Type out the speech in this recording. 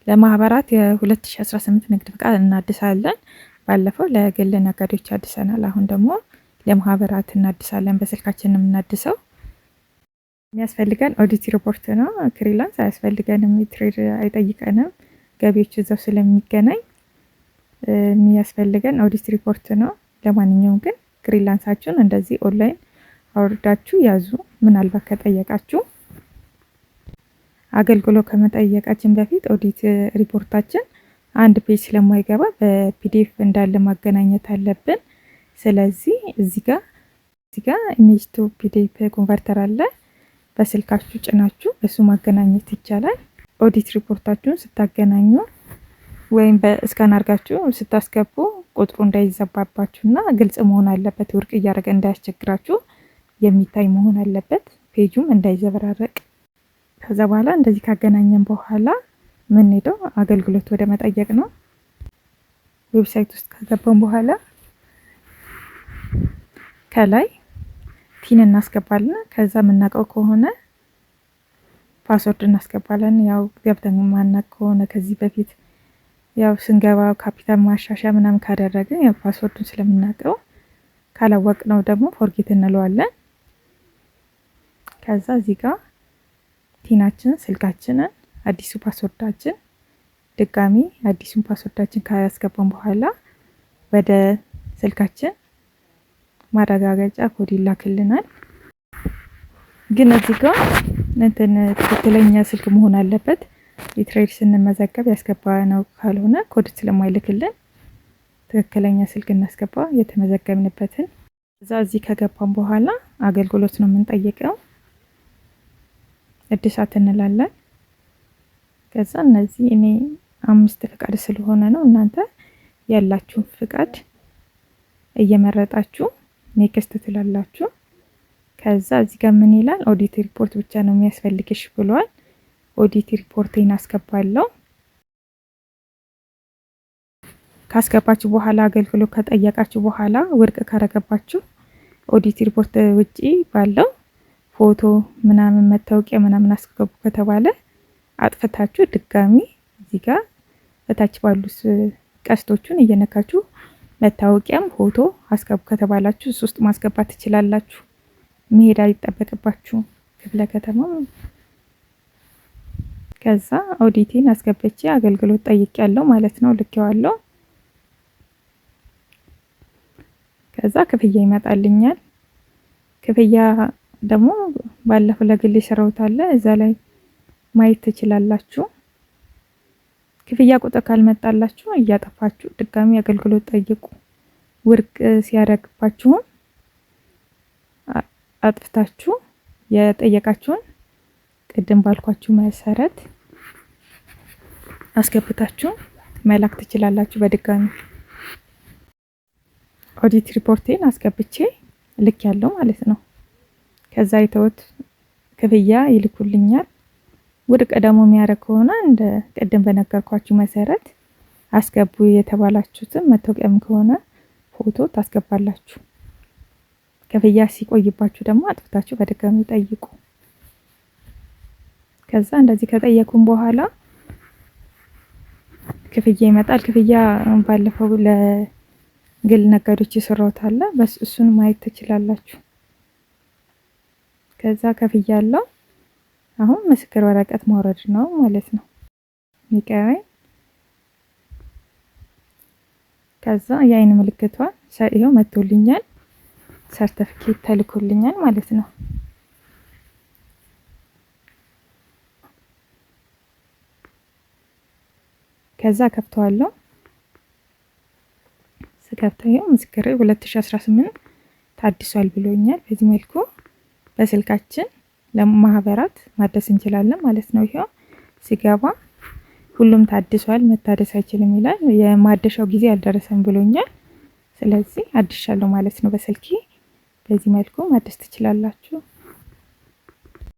ለማህበራት የ2018 ንግድ ፍቃድ እናድሳለን። ባለፈው ለግል ነጋዴዎች አድሰናል። አሁን ደግሞ ለማህበራት እናድሳለን። በስልካችን የምናድሰው የሚያስፈልገን ኦዲት ሪፖርት ነው። ክሪላንስ አያስፈልገንም፣ ትሬድ አይጠይቀንም። ገቢዎች እዛው ስለሚገናኝ የሚያስፈልገን ኦዲት ሪፖርት ነው። ለማንኛውም ግን ክሪላንሳችሁን እንደዚህ ኦንላይን አውርዳችሁ ያዙ። ምናልባት ከጠየቃችሁ አገልግሎት ከመጠየቃችን በፊት ኦዲት ሪፖርታችን አንድ ፔጅ ስለማይገባ በፒዲኤፍ እንዳለ ማገናኘት አለብን። ስለዚህ እዚህ ጋር ኢሜጅ ቱ ፒዲኤፍ ኮንቨርተር አለ። በስልካችሁ ጭናችሁ እሱ ማገናኘት ይቻላል። ኦዲት ሪፖርታችሁን ስታገናኙ ወይም በስካን አድርጋችሁ ስታስገቡ ቁጥሩ እንዳይዘባባችሁና ግልጽ መሆን አለበት። ውድቅ እያደረገ እንዳያስቸግራችሁ የሚታይ መሆን አለበት። ፔጁም እንዳይዘበራረቅ። ከዛ በኋላ እንደዚህ ካገናኘን በኋላ ምን ሄደው አገልግሎት ወደ መጠየቅ ነው። ዌብሳይት ውስጥ ከገባን በኋላ ከላይ ቲን እናስገባለን። ከዛ የምናውቀው ከሆነ ፓስወርድ እናስገባለን። ያው ገብተን ማናውቅ ከሆነ ከዚህ በፊት ያው ስንገባ ካፒታል ማሻሻያ ምናምን ካደረግን ያው ፓስወርዱን ስለምናውቀው፣ ካላወቅነው ደግሞ ፎርጌት እንለዋለን። ከዛ እዚህ ጋር ቲናችንን፣ ስልካችንን፣ አዲሱ ፓስወርዳችን ድጋሚ አዲሱን ፓስወርዳችን ካያስገባን በኋላ ወደ ስልካችን ማረጋገጫ ኮድ ይላክልናል። ግን እዚህ ጋር ትክክለኛ ስልክ መሆን አለበት። የትሬድ ስንመዘገብ ያስገባነው ካልሆነ ኮድ ስለማይልክልን ትክክለኛ ስልክ እናስገባ፣ የተመዘገብንበትን። እዚህ ከገባን በኋላ አገልግሎት ነው የምንጠይቀው። እድሳት እንላለን። ከዛ እነዚህ እኔ 5 ፍቃድ ስለሆነ ነው፣ እናንተ ያላችሁን ፍቃድ እየመረጣችሁ ኔክስት ትላላችሁ። ከዛ እዚህ ጋር ምን ይላል? ኦዲት ሪፖርት ብቻ ነው የሚያስፈልግሽ ብሏል። ኦዲት ሪፖርቴን አስገባለሁ። ካስገባችሁ በኋላ አገልግሎት ከጠየቃችሁ በኋላ ውድቅ ካረገባችሁ ኦዲት ሪፖርት ውጪ ባለው ፎቶ ምናምን መታወቂያ ምናምን አስገቡ ከተባለ አጥፍታችሁ ድጋሚ እዚህ ጋር በታች ባሉት ቀስቶቹን እየነካችሁ መታወቂያም ፎቶ አስገቡ ከተባላችሁ እሱ ውስጥ ማስገባት ትችላላችሁ። መሄድ አይጠበቅባችሁ ክፍለ ከተማ። ከዛ ኦዲቴን አስገብቼ አገልግሎት ጠይቄያለሁ ማለት ነው፣ ልኬዋለሁ። ከዛ ክፍያ ይመጣልኛል። ክፍያ ደግሞ ባለፈው ለግል የሰራሁት አለ፣ እዛ ላይ ማየት ትችላላችሁ። ክፍያ ቁጥር ካልመጣላችሁ እያጠፋችሁ ድጋሚ አገልግሎት ጠይቁ። ውድቅ ሲያደርግባችሁም አጥፍታችሁ የጠየቃችሁን ቅድም ባልኳችሁ መሰረት አስገብታችሁ መላክ ትችላላችሁ። በድጋሚ ኦዲት ሪፖርቴን አስገብቼ ልክ ያለው ማለት ነው። ከዛ የተውት ክፍያ ይልኩልኛል። ውድቅ ደግሞ የሚያደርግ ከሆነ እንደ ቅድም በነገርኳችሁ መሰረት አስገቡ የተባላችሁትን መታወቂያም ከሆነ ፎቶ ታስገባላችሁ። ክፍያ ሲቆይባችሁ ደግሞ አጥፍታችሁ በድጋሚ ጠይቁ። ከዛ እንደዚህ ከጠየቁን በኋላ ክፍያ ይመጣል። ክፍያ ባለፈው ለግል ነጋዴዎች የሰራሁት አለ፣ በስ እሱን ማየት ትችላላችሁ። ከዛ ክፍያ አለው። አሁን ምስክር ወረቀት ማውረድ ነው ማለት ነው የሚቀረኝ። ከዛ የአይን ምልክቷን ይሄው መጥቶልኛል፣ ሰርቲፊኬት ተልኮልኛል ማለት ነው። ከዛ ከፍተዋለሁ። ስከፍተው ይሄው ምስክር 2018 ታድሷል ብሎኛል። በዚህ መልኩ በስልካችን ለማህበራት ማደስ እንችላለን ማለት ነው። ይሄው ሲገባ ሁሉም ታድሷል፣ መታደስ አይችልም ይላል። የማደሻው ጊዜ አልደረሰም ብሎኛል። ስለዚህ አድሻለሁ ማለት ነው በስልኬ። በዚህ መልኩ ማደስ ትችላላችሁ።